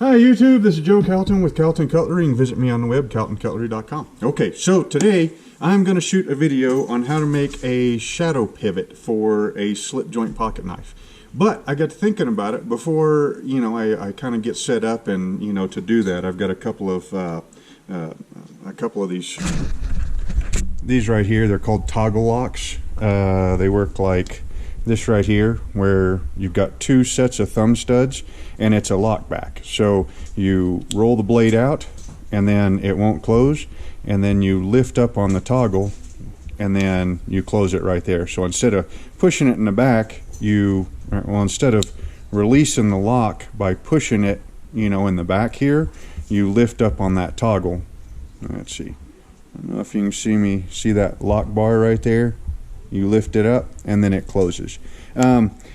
Hi YouTube, this is Joe Calton with Calton Cutlery. You can visit me on the web, caltoncutlery.com. Okay, so today I'm going to shoot a video on how to make a shadow pivot for a slip joint pocket knife. But I got to thinking about it before, I kind of get set up, and to do that I've got a couple of these right here. They're called toggle locks. They work like this right here, where you've got two sets of thumb studs and it's a lock back. So you roll the blade out and then it won't close, and then you lift up on the toggle and then you close it right there. So instead of pushing it in the back, instead of releasing the lock by pushing it in the back here, you lift up on that toggle. Let's see, I don't know if you can see that lock bar right there. You lift it up and then it closes.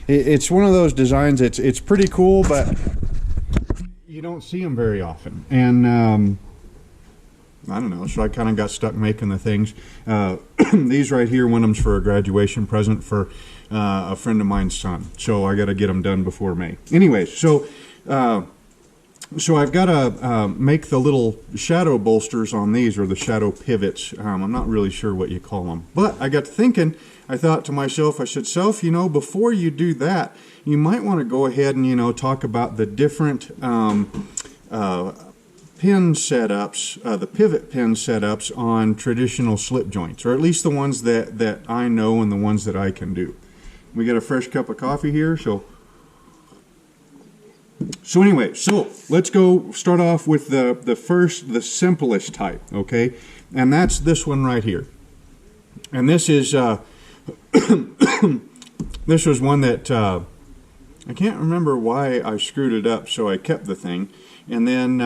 It's one of those designs, it's pretty cool, but you don't see them very often. And I don't know, so I kind of got stuck making the things. These right here, one of them's for a graduation present for a friend of mine's son. So I got to get them done before May. Anyways, so I've got to make the little shadow bolsters on these, or the shadow pivots. I'm not really sure what you call them. But I got to thinking, I thought to myself, I said, Self, before you do that, you might want to go ahead and, talk about the different pin setups, the pivot pin setups on traditional slip joints, or at least the ones that I know and the ones that I can do. We got a fresh cup of coffee here, so anyway, let's go start off with the simplest type, okay? And that's this one right here. And this is this was one that I can't remember why I screwed it up, so I kept the thing. And then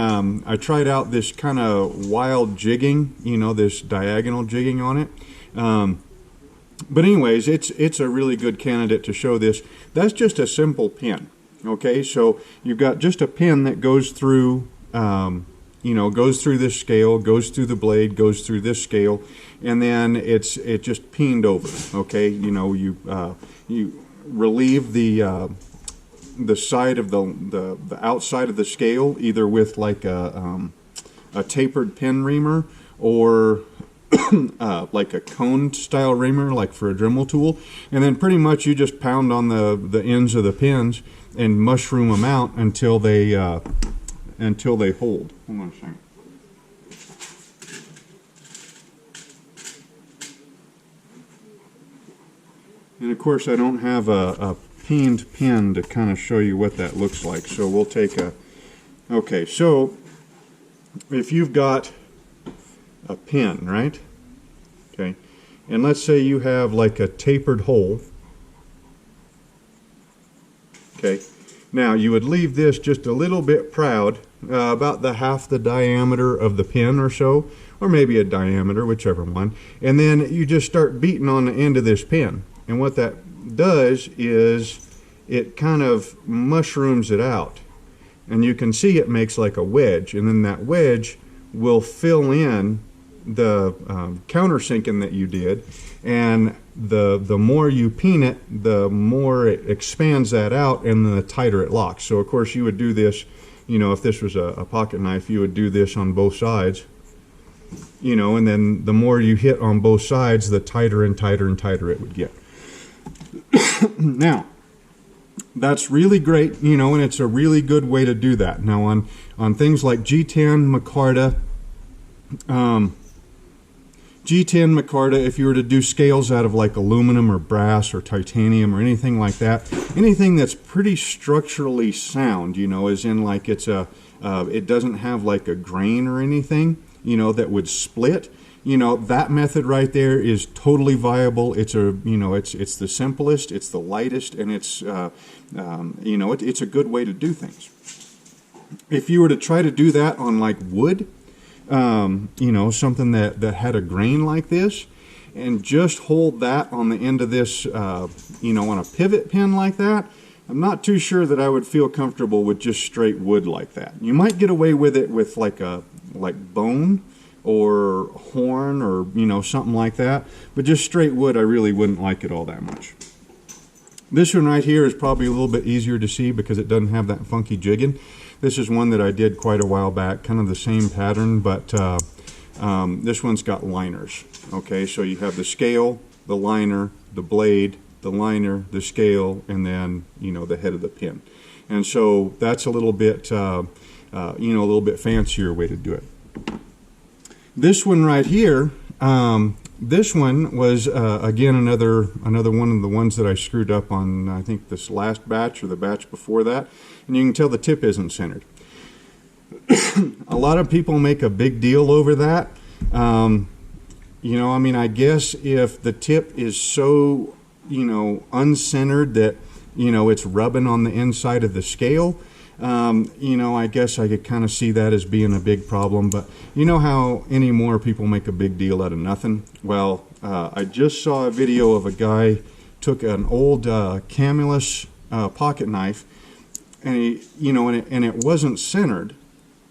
I tried out this kind of wild jigging, this diagonal jigging on it. But anyways, it's a really good candidate to show this. That's just a simple pin. Okay, so you've got just a pin that goes through, goes through this scale, goes through the blade, goes through this scale, and then it just pinned over. Okay, you relieve the side of the outside of the scale, either with like a tapered pin reamer, or like a cone style reamer, like for a Dremel tool, and then pretty much you just pound on the ends of the pins and mushroom them out until they hold. Hold on a second. And of course I don't have a pinned pin to kind of show you what that looks like, so we'll take okay, so if you've got a pin, right? Okay, and let's say you have like a tapered hole. Okay, now you would leave this just a little bit proud, about half the diameter of the pin or so, or maybe a diameter, whichever one, and then you just start beating on the end of this pin. And what that does is it kind of mushrooms it out, and you can see it makes like a wedge, and then that wedge will fill in the countersinking that you did, and the more you pin it, the more it expands that out, and the tighter it locks. So of course you would do this, if this was a pocket knife, you would do this on both sides, and then the more you hit on both sides, the tighter and tighter and tighter it would get. Now that's really great, and it's a really good way to do that. Now on things like G10 micarta, if you were to do scales out of like aluminum or brass or titanium or anything like that, anything that's pretty structurally sound, as in like it doesn't have like a grain or anything, that would split, that method right there is totally viable. It's it's the simplest, it's the lightest, and it's it's a good way to do things. If you were to try to do that on like wood, something that had a grain like this, and just hold that on the end of this, on a pivot pin like that, I'm not too sure that I would feel comfortable with just straight wood like that. You might get away with it with like bone or horn, or something like that, but just straight wood I really wouldn't like it all that much. This one right here is probably a little bit easier to see because it doesn't have that funky jigging. This is one that I did quite a while back, kind of the same pattern, but this one's got liners. Okay, so you have the scale, the liner, the blade, the liner, the scale, and then, you know, the head of the pin. And so that's a little bit, you know, a little bit fancier way to do it. This one right here, this one was, again, another one of the ones that I screwed up on, I think, this last batch or the batch before that. And you can tell the tip isn't centered. A lot of people make a big deal over that. You know, I mean, I guess if the tip is so, you know, uncentered that, you know, it's rubbing on the inside of the scale, you know, I guess I could kind of see that as being a big problem. But you know how anymore people make a big deal out of nothing? Well, I just saw a video of a guy took an old Camulus pocket knife, and he, you know, and it wasn't centered.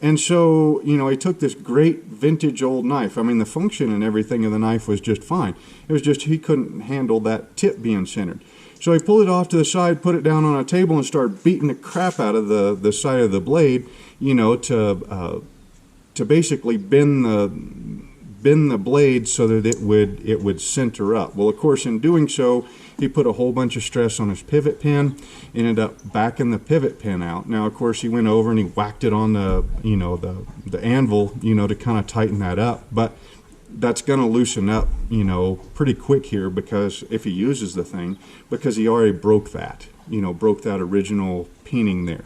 And so, you know, he took this great vintage old knife. I mean, the function and everything of the knife was just fine. It was just he couldn't handle that tip being centered. So he pulled it off to the side, put it down on a table, and started beating the crap out of the side of the blade, you know, to basically bend the blade so that it would center up. Well, of course, in doing so, he put a whole bunch of stress on his pivot pin, ended up backing the pivot pin out. Now, of course, he went over and he whacked it on the, you know, the anvil, you know, to kind of tighten that up. But that's going to loosen up, you know, pretty quick here, because if he uses the thing, because he already broke that, you know, broke that original peening there.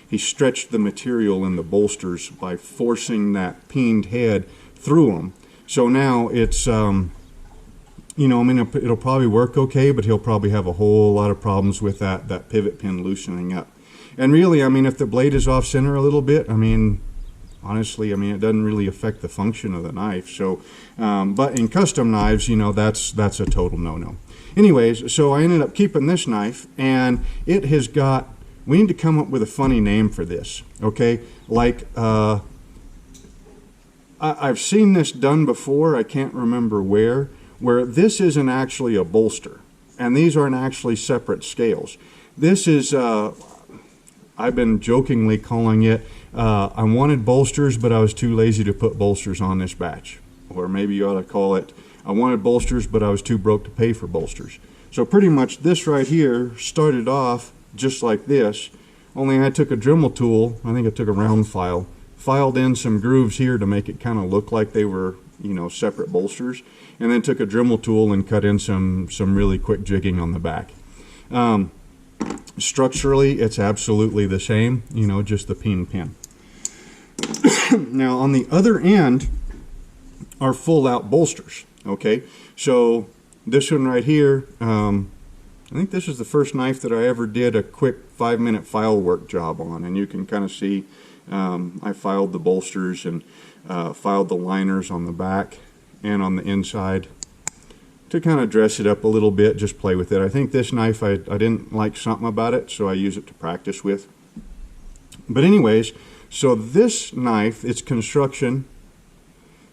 He stretched the material in the bolsters by forcing that peened head through them. So now it's, you know, I mean, it'll probably work okay, but he'll probably have a whole lot of problems with that pivot pin loosening up. And really, I mean, if the blade is off center a little bit, I mean, honestly, I mean, it doesn't really affect the function of the knife. So, but in custom knives, you know, that's a total no-no. Anyways, so I ended up keeping this knife, and it has got, we need to come up with a funny name for this, okay? Like, I've seen this done before, I can't remember where this isn't actually a bolster, and these aren't actually separate scales. This is, I've been jokingly calling it, I wanted bolsters, but I was too lazy to put bolsters on this batch. Or maybe you ought to call it, I wanted bolsters, but I was too broke to pay for bolsters. So pretty much this right here started off just like this, only I took a Dremel tool, I think I took a round file, filed in some grooves here to make it kind of look like they were, you know, separate bolsters, and then took a Dremel tool and cut in some really quick jigging on the back. Structurally, it's absolutely the same, you know, just the peen pin. Now, on the other end are full-out bolsters, okay? So this one right here, I think this is the first knife that I ever did a quick 5-minute file work job on, and you can kind of see I filed the bolsters and filed the liners on the back and on the inside to kind of dress it up a little bit, just play with it. I think this knife, I didn't like something about it, so I use it to practice with. But anyways, so this knife, its construction,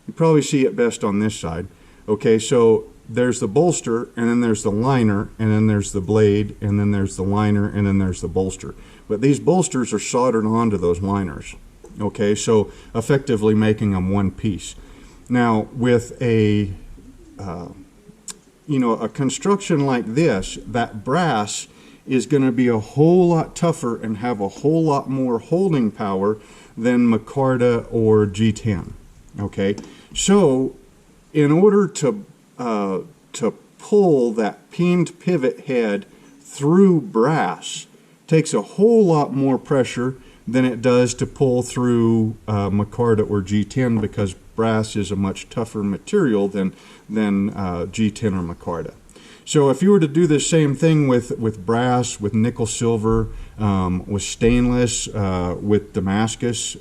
you probably see it best on this side. Okay, so there's the bolster, and then there's the liner, and then there's the blade, and then there's the liner, and then there's the bolster. But these bolsters are soldered onto those liners. Okay, so effectively making them one piece. Now, with a you know, a construction like this, that brass is going to be a whole lot tougher and have a whole lot more holding power than micarta or G10. Okay, so in order to pull that peened pivot head through brass takes a whole lot more pressure than it does to pull through micarta or G10, because brass is a much tougher material than G10 or micarta. So if you were to do the same thing with brass, with nickel silver, with stainless, with Damascus,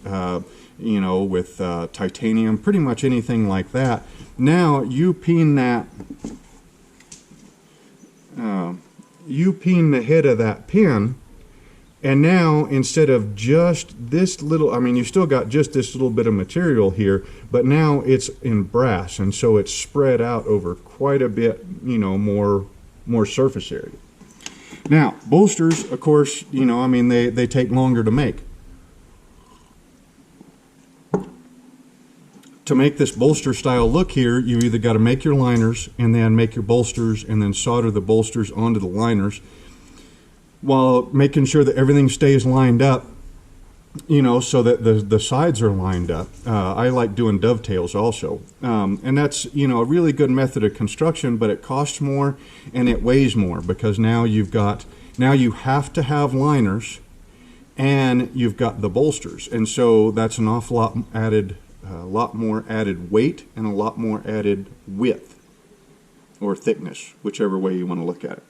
you know, with titanium, pretty much anything like that, now you peen that, you peen the head of that pin, and now instead of just this little, I mean, you still got just this little bit of material here, but now it's in brass, and so it's spread out over quite a bit, you know, more surface area. Now, bolsters, of course, you know, I mean, they take longer to make. To make this bolster style look here, you either got to make your liners and then make your bolsters and then solder the bolsters onto the liners while making sure that everything stays lined up, you know, so that the sides are lined up. I like doing dovetails also. And that's, you know, a really good method of construction, but it costs more and it weighs more because now you have to have liners and you've got the bolsters. And so that's an awful lot added, a lot more added weight and a lot more added width or thickness, whichever way you want to look at it.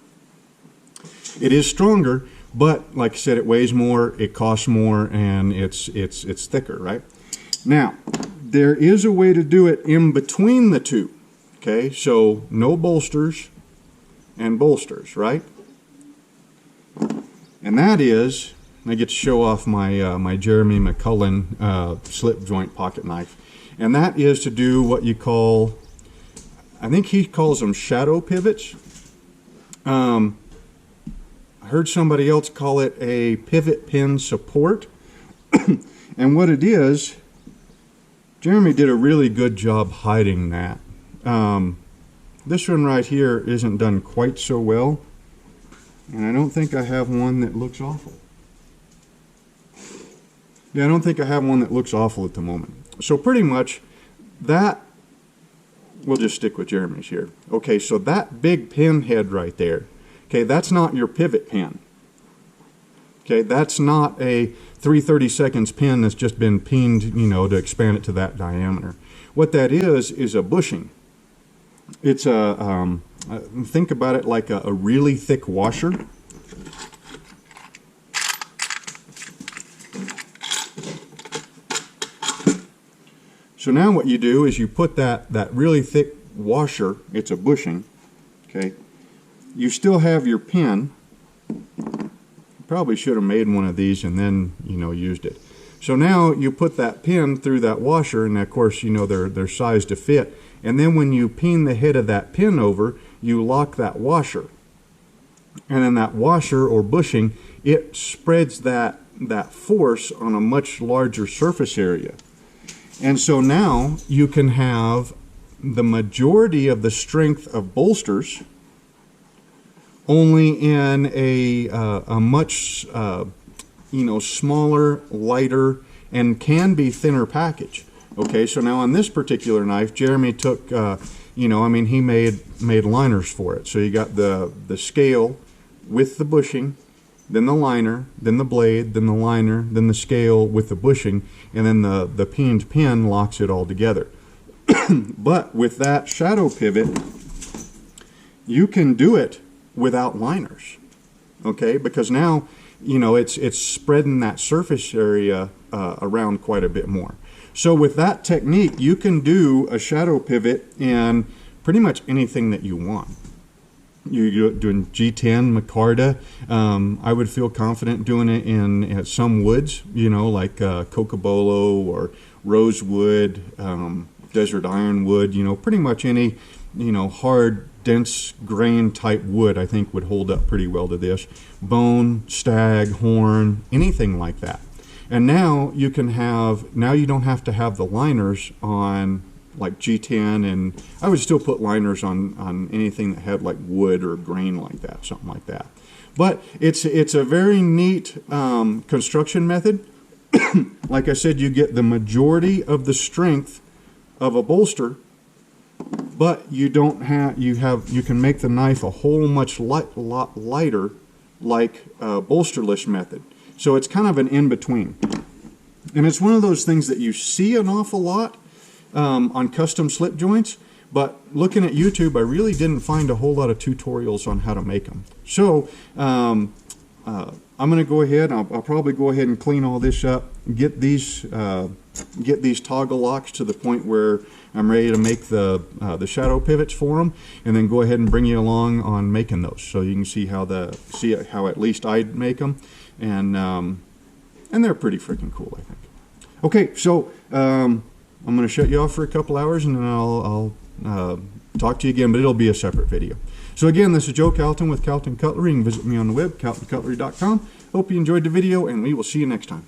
It is stronger, but like I said, it weighs more, it costs more, and it's thicker, right? Now, there is a way to do it in between the two. Okay, so no bolsters and bolsters, right? And that is, I get to show off my my Jeremy McCullen slip joint pocket knife, and that is to do what you call, I think he calls them shadow pivots. I heard somebody else call it a pivot pin support. And what it is, Jeremy did a really good job hiding that. This one right here isn't done quite so well, and I don't think I have one that looks awful. Yeah, I don't think I have one that looks awful at the moment. So pretty much that, we'll just stick with Jeremy's here. Okay, so that big pin head right there, okay, that's not your pivot pin. Okay, that's not a 3/32 pin that's just been pinned, you know, to expand it to that diameter. What that is a bushing. It's a, think about it like a really thick washer. So now what you do is you put that really thick washer, it's a bushing, okay, you still have your pin. Probably should have made one of these and then, you know, used it. So now you put that pin through that washer, and of course, you know, they're sized to fit. And then when you pin the head of that pin over, you lock that washer. And then that washer or bushing, it spreads that force on a much larger surface area. And so now you can have the majority of the strength of bolsters only in a much you know, smaller, lighter, and can be thinner package. Okay, so now on this particular knife, Jeremy took, you know, I mean, he made liners for it. So you got the scale with the bushing, then the liner, then the blade, then the liner, then the scale with the bushing, and then the pinned pin locks it all together. But with that shadow pivot, you can do it without liners, okay? Because now, you know, it's spreading that surface area around quite a bit more. So with that technique, you can do a shadow pivot in pretty much anything that you want. You're doing G10, micarta. I would feel confident doing it in some woods, you know, like cocobolo or rosewood, desert ironwood, you know, pretty much any, you know, hard, dense grain type wood I think would hold up pretty well to this. Bone, stag, horn, anything like that. And now you can have, now you don't have to have the liners on like G10, and I would still put liners on anything that had like wood or grain like that, something like that. But it's a very neat construction method. Like I said, you get the majority of the strength of a bolster, but you don't have, you can make the knife a whole lot lighter, like a bolsterless method. So it's kind of an in-between. And it's one of those things that you see an awful lot on custom slip joints, but looking at YouTube, I really didn't find a whole lot of tutorials on how to make them. So I'm going to go ahead, I'll probably go ahead and clean all this up, get these toggle locks to the point where I'm ready to make the shadow pivots for them, and then go ahead and bring you along on making those, so you can see how at least I'd make them, and they're pretty freaking cool, I think. Okay, so I'm going to shut you off for a couple hours, and then I'll talk to you again, but it'll be a separate video. So again, this is Joe Calton with Calton Cutlery. You can visit me on the web, caltoncutlery.com. Hope you enjoyed the video, and we will see you next time.